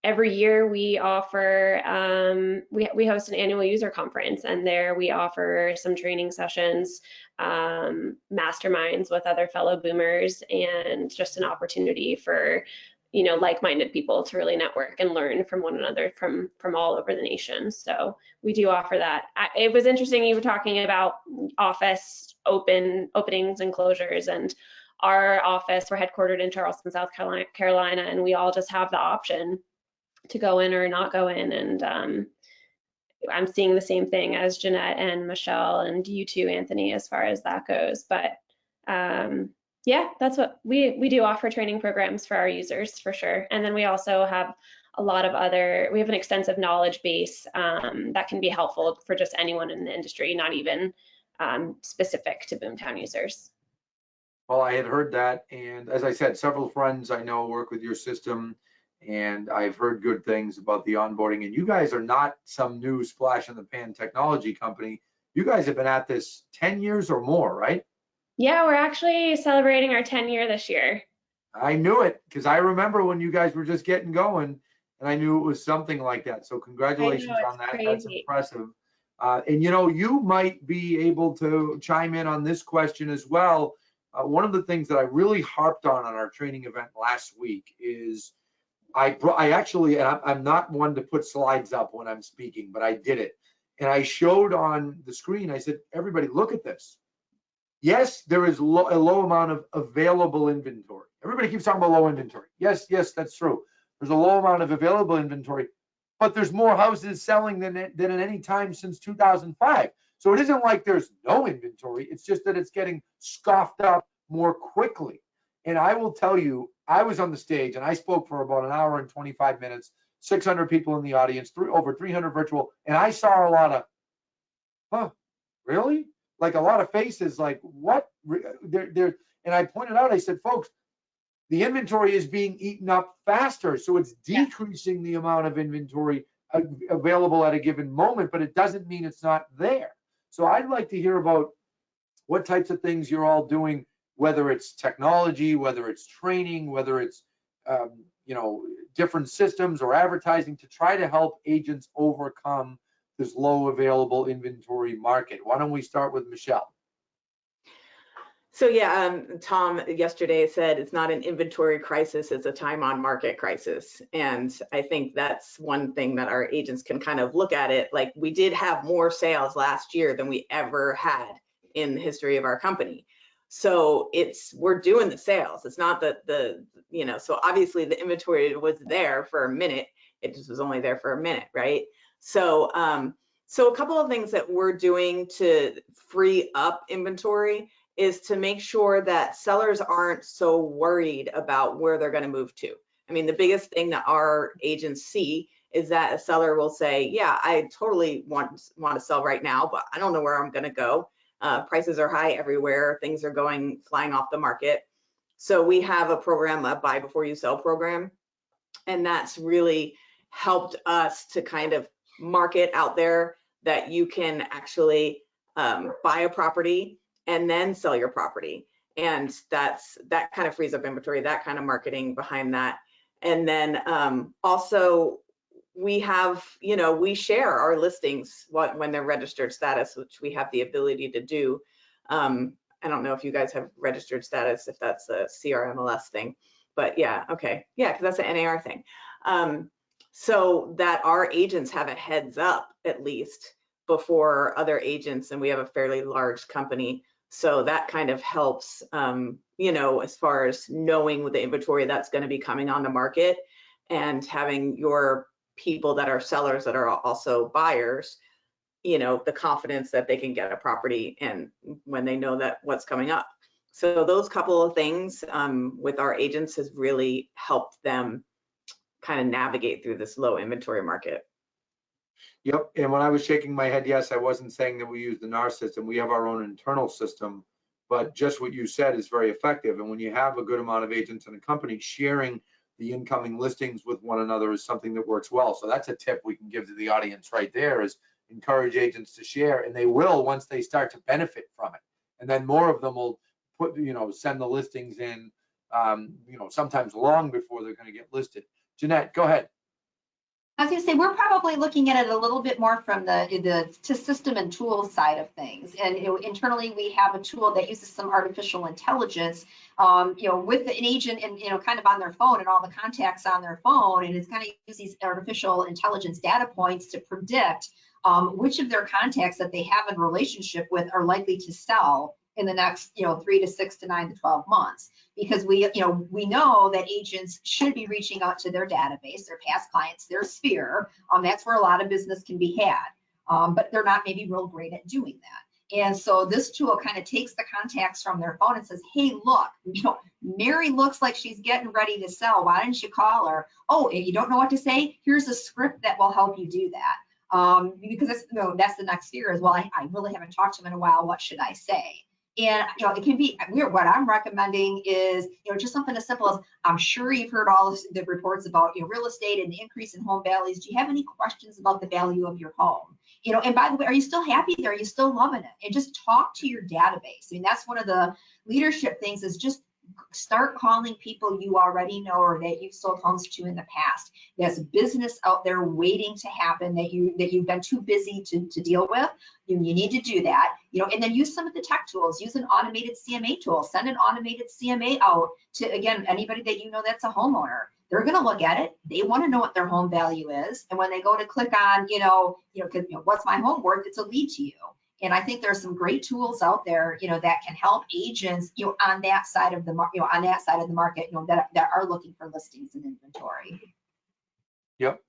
every year we offer, we host an annual user conference, and there we offer some training sessions, masterminds with other fellow boomers, and just an opportunity for like-minded people to really network and learn from one another from all over the nation. So we do offer that. It was interesting, you were talking about office openings and closures, and our office, we're headquartered in Charleston, South Carolina, and we all just have the option to go in or not go in. And I'm seeing the same thing as Jeanette and Michelle and you too, Anthony, as far as that goes. But yeah, that's what we do, offer training programs for our users for sure. And then we also have a lot of we have an extensive knowledge base that can be helpful for just anyone in the industry, not even specific to Boomtown users. Well, I had heard that. And as I said, several friends I know work with your system, and I've heard good things about the onboarding. And you guys are not some new splash in the pan technology company. You guys have been at this 10 years or more, right? Yeah, we're actually celebrating our 10 year this year. I knew it, because I remember when you guys were just getting going, and I knew it was something like that. So congratulations on that. Crazy. That's impressive. And you might be able to chime in on this question as well. One of the things that I really harped on our training event last week is I actually, and I'm not one to put slides up when I'm speaking, but I did it. And I showed on the screen, I said, everybody, look at this. Yes, there is a low amount of available inventory. Everybody keeps talking about low inventory. Yes, that's true. There's a low amount of available inventory, but there's more houses selling than at any time since 2005. So it isn't like there's no inventory. It's just that it's getting scoffed up more quickly. And I will tell you, I was on the stage and I spoke for about an hour and 25 minutes, 600 people in the audience, over 300 virtual, and I saw a lot of, huh, really? Like a lot of faces like, what? And I pointed out, I said, folks, the inventory is being eaten up faster. So it's decreasing the amount of inventory available at a given moment, but it doesn't mean it's not there. So I'd like to hear about what types of things you're all doing, whether it's technology, whether it's training, whether it's different systems or advertising to try to help agents overcome this low available inventory market. Why don't we start with Michelle? So yeah, Tom yesterday said it's not an inventory crisis, it's a time on market crisis. And I think that's one thing that our agents can kind of look at it. Like, we did have more sales last year than we ever had in the history of our company. So we're doing the sales. It's not that so obviously the inventory was there for a minute. It just was only there for a minute, right? So a couple of things that we're doing to free up inventory is to make sure that sellers aren't so worried about where they're going to move to. I mean, the biggest thing that our agents see is that a seller will say, yeah, I totally want to sell right now, but I don't know where I'm going to go. Prices are high everywhere. Things are flying off the market. So we have a program, a buy before you sell program, and that's really helped us to kind of market out there that you can actually buy a property and then sell your property. And that kind of frees up inventory, that kind of marketing behind that. And then also we have, we share our listings when they're registered status, which we have the ability to do. I don't know if you guys have registered status, if that's a CRMLS thing, but yeah, okay. Yeah, because that's an NAR thing. So that our agents have a heads up at least before other agents, and we have a fairly large company. So that kind of helps, as far as knowing with the inventory that's going to be coming on the market, and having your people that are sellers that are also buyers, the confidence that they can get a property and when they know that what's coming up. So those couple of things with our agents has really helped them kind of navigate through this low inventory market. Yep, and when I was shaking my head, yes, I wasn't saying that we use the NAR system. We have our own internal system, but just what you said is very effective. And when you have a good amount of agents in a company, sharing the incoming listings with one another is something that works well. So that's a tip we can give to the audience right there, is encourage agents to share, and they will once they start to benefit from it. And then more of them will put, send the listings in, sometimes long before they're going to get listed. Jeanette, go ahead. I was going to say, we're probably looking at it a little bit more from the system and tool side of things. And internally, we have a tool that uses some artificial intelligence, with an agent and kind of on their phone and all the contacts on their phone, and it's kind of use these artificial intelligence data points to predict which of their contacts that they have a relationship with are likely to sell in the next 3 to 6 to 9 to 12 months, because we know that agents should be reaching out to their database, their past clients, their sphere. That's where a lot of business can be had, but they're not maybe real great at doing that. And so this tool kind of takes the contacts from their phone and says, hey, look, Mary looks like she's getting ready to sell. Why don't you call her? Oh, and you don't know what to say? Here's a script that will help you do that. Because that's the next fear is, well, I really haven't talked to him in a while. What should I say? And it can be weird. What I'm recommending is just something as simple as, I'm sure you've heard all the reports about real estate and the increase in home values. Do you have any questions about the value of your home? And by the way, are you still happy there? Are you still loving it? And just talk to your database. I mean, that's one of the leadership things, is just start calling people you already know or that you've sold homes to in the past. There's business out there waiting to happen that you've been too busy to deal with. You need to do that, and then use some of the tech tools. Use an automated CMA tool. Send an automated CMA out to, again, anybody that that's a homeowner. They're going to look at it. They want to know what their home value is, and when they go to click on, what's my home worth, it's a lead to you. And I think there's some great tools out there, that can help agents, on that side of the market, that are looking for listings and inventory. Yep,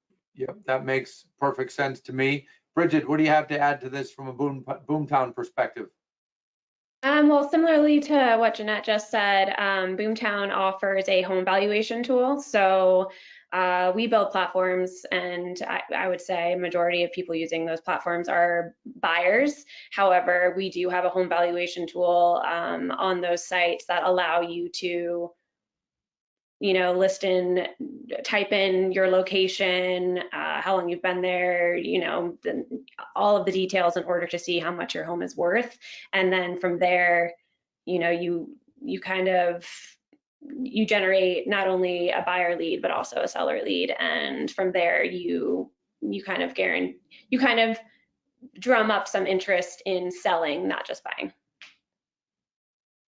that makes perfect sense to me. Bridget, what do you have to add to this from a Boomtown perspective? Well, similarly to what Jeanette just said, Boomtown offers a home valuation tool. So we build platforms, and I would say majority of people using those platforms are buyers. However, we do have a home valuation tool on those sites that allow you to type in your location, how long you've been there, all of the details in order to see how much your home is worth. And then from there, you generate not only a buyer lead, but also a seller lead. And from there, you kind of drum up some interest in selling, not just buying.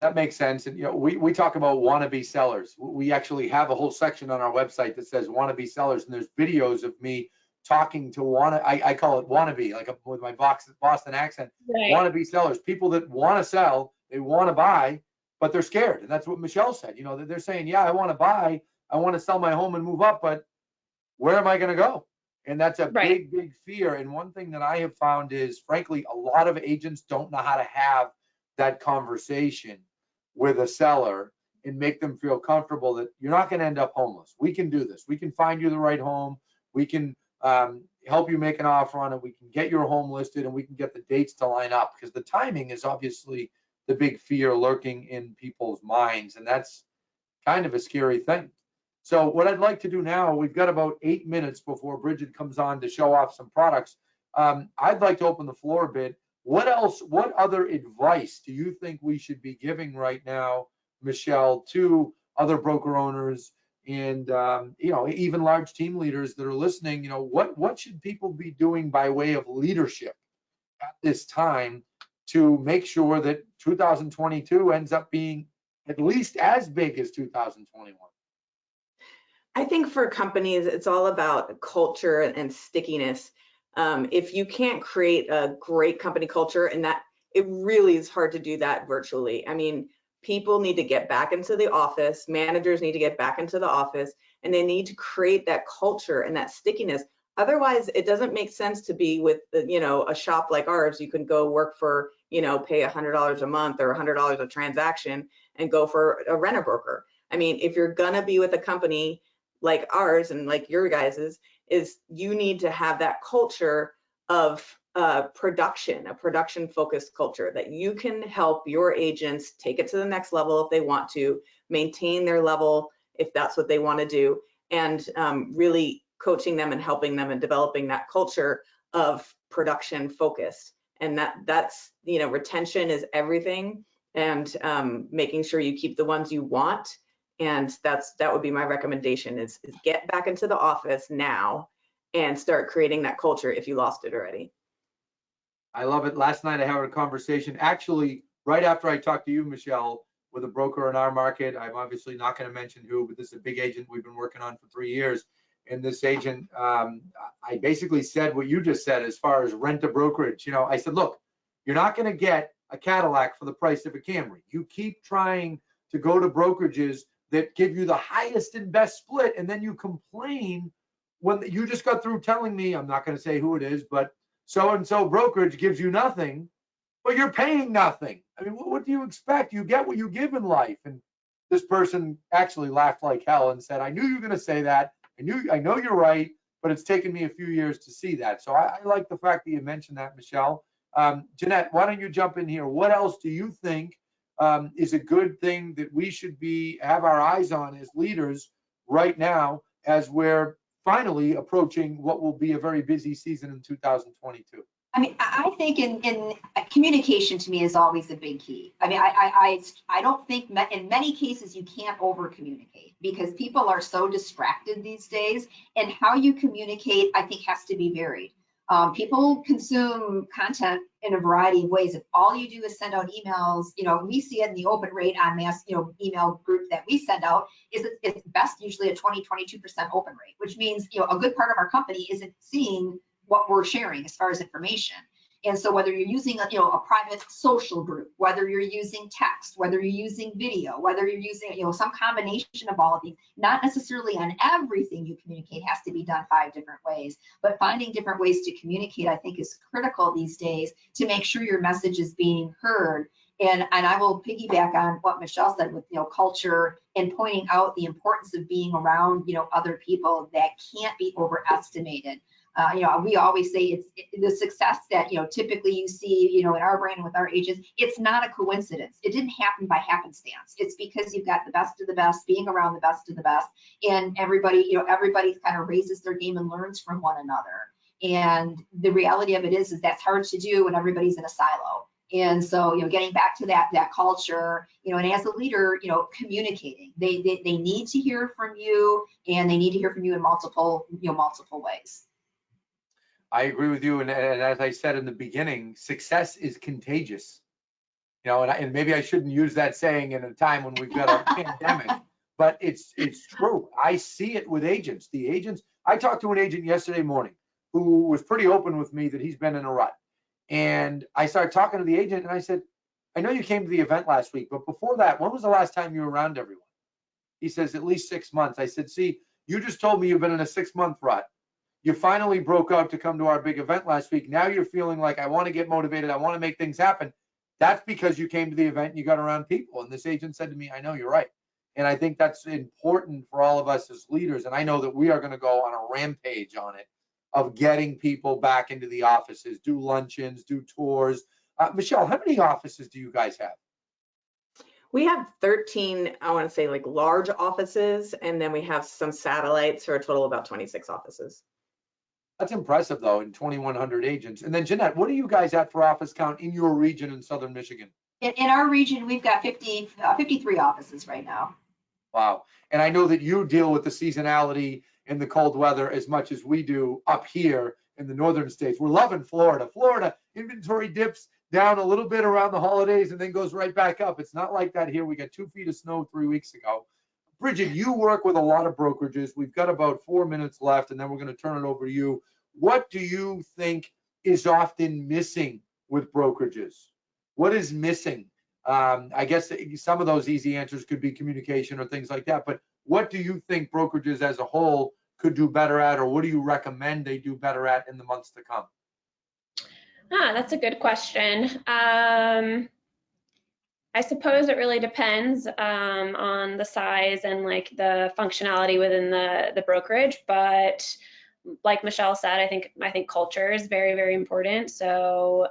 That makes sense. And we talk about wannabe sellers. We actually have a whole section on our website that says wannabe sellers, and there's videos of me talking to I call it wannabe, like with my Boston accent. Right. Wannabe sellers, people that want to sell, they want to buy, but they're scared. And that's what Michelle said. They're saying, yeah, I want to buy, I want to sell my home and move up, but where am I going to go? And that's a big, big fear. And one thing that I have found is, frankly, a lot of agents don't know how to have that conversation with a seller and make them feel comfortable that you're not going to end up homeless. We can do this. We can find you the right home. We can help you make an offer on it. We can get your home listed, and we can get the dates to line up, because the timing is obviously the big fear lurking in people's minds, and that's kind of a scary thing. So what I'd like to do now, we've got about 8 minutes before Bridget comes on to show off some products. I'd like to open the floor a bit. What other advice do you think we should be giving right now, Michelle, to other broker owners And you know, even large team leaders that are listening, you know, what should people be doing by way of leadership at this time to make sure that 2022 ends up being at least as big as 2021? I think for companies, it's all about culture and stickiness. If you can't create a great company culture, and that it really is hard to do that virtually. I mean, people need to get back into the office, managers need to get back into the office, and they need to create that culture and that stickiness. Otherwise, it doesn't make sense to be with, you know, a shop like ours. You can go work for, you know, pay $100 a month or $100 a transaction and go for a rent-a-broker. I mean, if you're gonna be with a company like ours and like your guys's, is you need to have that culture of production, a production focused culture that you can help your agents take it to the next level if they want to, maintain their level if that's what they want to do, and really coaching them and helping them and developing that culture of production focused. And that's, you know, retention is everything, and making sure you keep the ones you want. And that would be my recommendation is get back into the office now and start creating that culture if you lost it already. I love it. Last night I had a conversation, actually, right after I talked to you, Michelle, with a broker in our market. I'm obviously not going to mention who, but this is a big agent we've been working on for 3 years. And this agent, I basically said what you just said as far as rent a brokerage. You know, I said, look, you're not going to get a Cadillac for the price of a Camry. You keep trying to go to brokerages that give you the highest and best split, and then you complain when you just got through telling me, I'm not going to say who it is, but so-and-so brokerage gives you nothing, but you're paying nothing. I mean, what do you expect? You get what you give in life. And this person actually laughed like hell and said, I knew you were going to say that. I know you're right, but it's taken me a few years to see that. So I like the fact that you mentioned that, Michelle. Jeanette, why don't you jump in here? What else do you think is a good thing that we should have our eyes on as leaders right now as we're finally approaching what will be a very busy season in 2022? I mean, I think in communication to me is always a big key. I mean, I don't think in many cases you can't over communicate because people are so distracted these days, and how you communicate, I think, has to be varied. People consume content in a variety of ways. If all you do is send out emails, you know, we see it in the open rate on mass, you know, email group that we send out is it's best usually a 20-22% open rate, which means, you know, a good part of our company isn't seeing what we're sharing as far as information. And so whether you're using a private social group, whether you're using text, whether you're using video, whether you're using, you know, some combination of all of these, not necessarily on everything you communicate has to be done 5 different ways, but finding different ways to communicate, I think, is critical these days to make sure your message is being heard. And I will piggyback on what Michelle said with, you know, culture and pointing out the importance of being around, you know, other people that can't be overestimated. You know, we always say it's the success that, you know, typically you see, you know, in our brand and with our agents, it's not a coincidence. It didn't happen by happenstance. It's because you've got the best of the best, being around the best of the best, and everybody, you know, everybody kind of raises their game and learns from one another. And the reality of it is that's hard to do when everybody's in a silo. And so, you know, getting back to that culture, you know, and as a leader, you know, communicating, they need to hear from you, and they need to hear from you in multiple ways. I agree with you. And as I said in the beginning, success is contagious. You know, and maybe I shouldn't use that saying in a time when we've got a pandemic, but it's true. I see it with agents. The agents, I talked to an agent yesterday morning who was pretty open with me that he's been in a rut. And I started talking to the agent and I said, I know you came to the event last week, but before that, when was the last time you were around everyone? He says, at least 6 months. I said, see, you just told me you've been in a 6-month rut. You finally broke out to come to our big event last week. Now you're feeling like, I want to get motivated. I want to make things happen. That's because you came to the event and you got around people. And this agent said to me, I know you're right. And I think that's important for all of us as leaders. And I know that we are going to go on a rampage on it of getting people back into the offices, do luncheons, do tours. Michelle, how many offices do you guys have? We have 13, I want to say, like large offices, and then we have some satellites for a total of about 26 offices. That's impressive, though, in 2,100 agents. And then, Jeanette, what are you guys at for office count in your region in Southern Michigan? In our region, we've got 53 offices right now. Wow. And I know that you deal with the seasonality and the cold weather as much as we do up here in the northern states. We're loving Florida. Florida inventory dips down a little bit around the holidays and then goes right back up. It's not like that here. We got 2 feet of snow 3 weeks ago. Bridget, you work with a lot of brokerages. We've got about 4 minutes left, and then we're going to turn it over to you. What do you think is often missing with brokerages? What is missing? I guess some of those easy answers could be communication or things like that, but what do you think brokerages as a whole could do better at, or what do you recommend they do better at in the months to come? That's a good question. I suppose it really depends on the size and like the functionality within the brokerage, but like Michelle said, I think culture is very, very important. So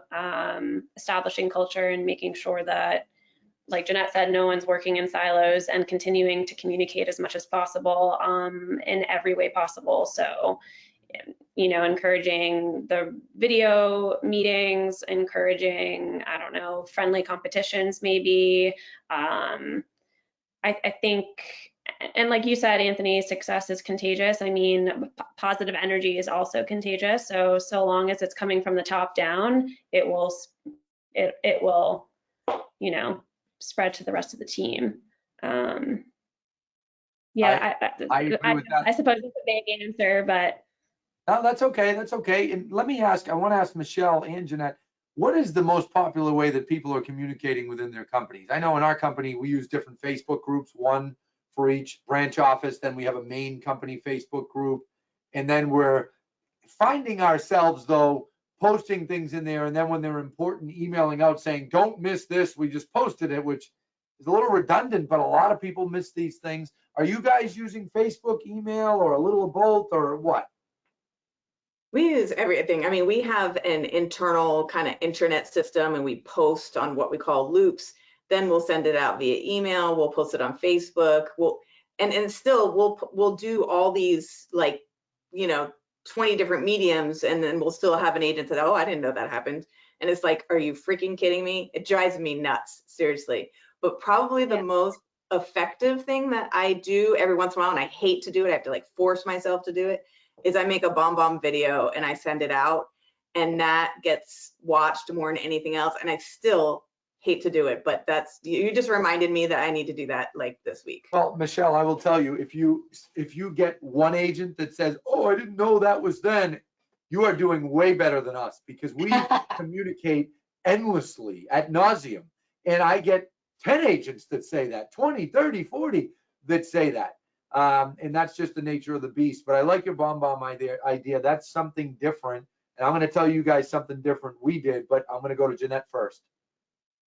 establishing culture and making sure that, like Jeanette said, no one's working in silos, and continuing to communicate as much as possible in every way possible. So, encouraging the video meetings, encouraging, I don't know, friendly competitions maybe. I think, and like you said, Anthony, success is contagious. I mean, positive energy is also contagious. So long as it's coming from the top down, it will, spread to the rest of the team. Yeah, I agree with that. I suppose it's a vague answer, but. No, that's okay. That's okay. And let me ask, I want to ask Michelle and Jeanette, what is the most popular way that people are communicating within their companies? I know in our company, we use different Facebook groups, one for each branch office. Then we have a main company Facebook group. And then we're finding ourselves, though, posting things in there. And then when they're important, emailing out saying, don't miss this. We just posted it, which is a little redundant, but a lot of people miss these things. Are you guys using Facebook, email, or a little of both, or what? We use everything. I mean, we have an internal kind of intranet system, and we post on what we call loops. Then we'll send it out via email. We'll post it on Facebook. And still we'll do all these, like, 20 different mediums, and then we'll still have an agent that, oh, I didn't know that happened. And it's like, are you freaking kidding me? It drives me nuts, seriously. But probably the most effective thing that I do every once in a while, and I hate to do it, I have to like force myself to do it, is I make a bomb video and I send it out, and that gets watched more than anything else. And I still hate to do it, but you just reminded me that I need to do that like this week. Well, Michelle, I will tell you, if you get one agent that says, oh, I didn't know that was then, you are doing way better than us, because we communicate endlessly ad nauseum. And I get 10 agents that say that, 20, 30, 40 that say that. And that's just the nature of the beast. But I like your bomb idea. That's something different. And I'm going to tell you guys something different we did, but I'm going to go to Jeanette first.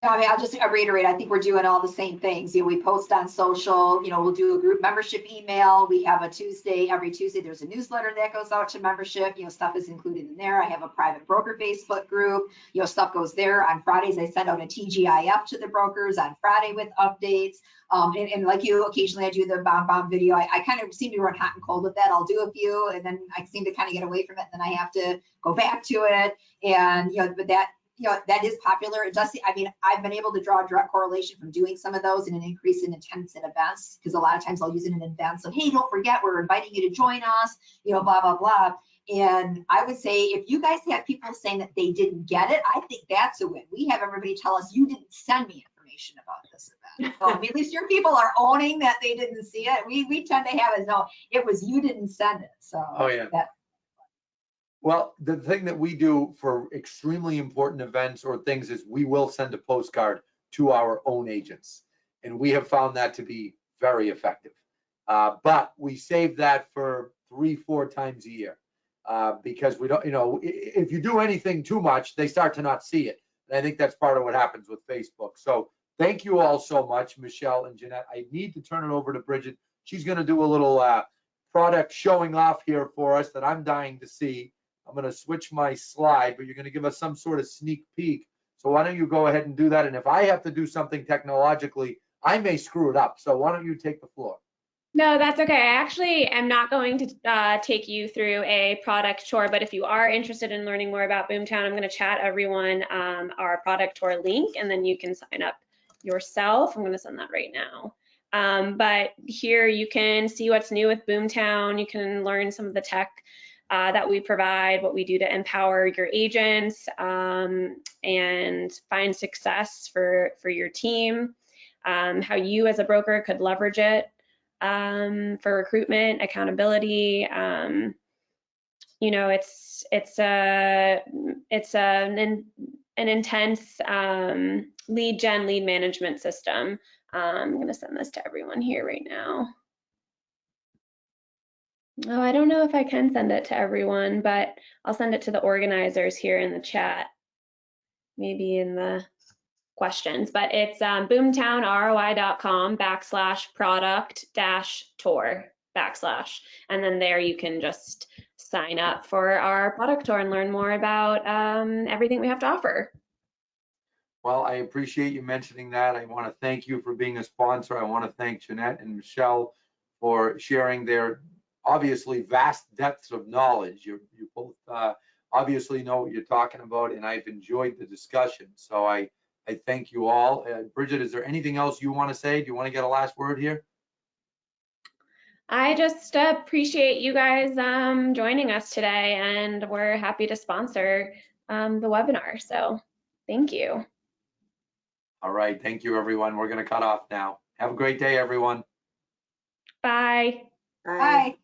I mean, I'll just reiterate, I think we're doing all the same things. We post on social, we'll do a group membership email. We have every Tuesday, there's a newsletter that goes out to membership. Stuff is included in there. I have a private broker Facebook group. Stuff goes there. On Fridays, I send out a TGIF to the brokers on Friday with updates. And like you, occasionally I do the bomb video. I kind of seem to run hot and cold with that. I'll do a few, and then I seem to kind of get away from it. And then I have to go back to it. And, but that is popular. It does. I mean, I've been able to draw a direct correlation from doing some of those and an increase in attendance at events, because a lot of times I'll use it in events of, hey, don't forget, we're inviting you to join us, blah, blah, blah. And I would say, if you guys have people saying that they didn't get it, I think that's a win. We have everybody tell us, you didn't send me information about this event. So at least your people are owning that they didn't see it. We tend to have it, no, it was you didn't send it. So oh yeah. Well, the thing that we do for extremely important events or things is we will send a postcard to our own agents. And we have found that to be very effective. But we save that for 3-4 times a year because we don't, if you do anything too much, they start to not see it. And I think that's part of what happens with Facebook. So thank you all so much, Michelle and Jeanette. I need to turn it over to Bridget. She's going to do a little product showing off here for us that I'm dying to see. I'm going to switch my slide, but you're going to give us some sort of sneak peek. So why don't you go ahead and do that? And if I have to do something technologically, I may screw it up. So why don't you take the floor? No, that's okay. I actually am not going to take you through a product tour, but if you are interested in learning more about Boomtown, I'm going to chat everyone our product tour link, and then you can sign up yourself. I'm going to send that right now. But here you can see what's new with Boomtown. You can learn some of the tech that we provide, what we do to empower your agents and find success for your team, how you as a broker could leverage it for recruitment, accountability. You know, it's an intense lead management system. I'm going to send this to everyone here right now. Oh, I don't know if I can send it to everyone, but I'll send it to the organizers here in the chat, maybe in the questions. But it's boomtownroi.com/product-tour /. And then there you can just sign up for our product tour and learn more about everything we have to offer. Well, I appreciate you mentioning that. I want to thank you for being a sponsor. I want to thank Jeanette and Michelle for sharing their obviously vast depths of knowledge. You both obviously know what you're talking about, and I've enjoyed the discussion. So I thank you all. Bridget, is there anything else you want to say? Do you want to get a last word here? I just appreciate you guys joining us today, and we're happy to sponsor the webinar. So thank you. All right. Thank you, everyone. We're going to cut off now. Have a great day, everyone. Bye. Bye.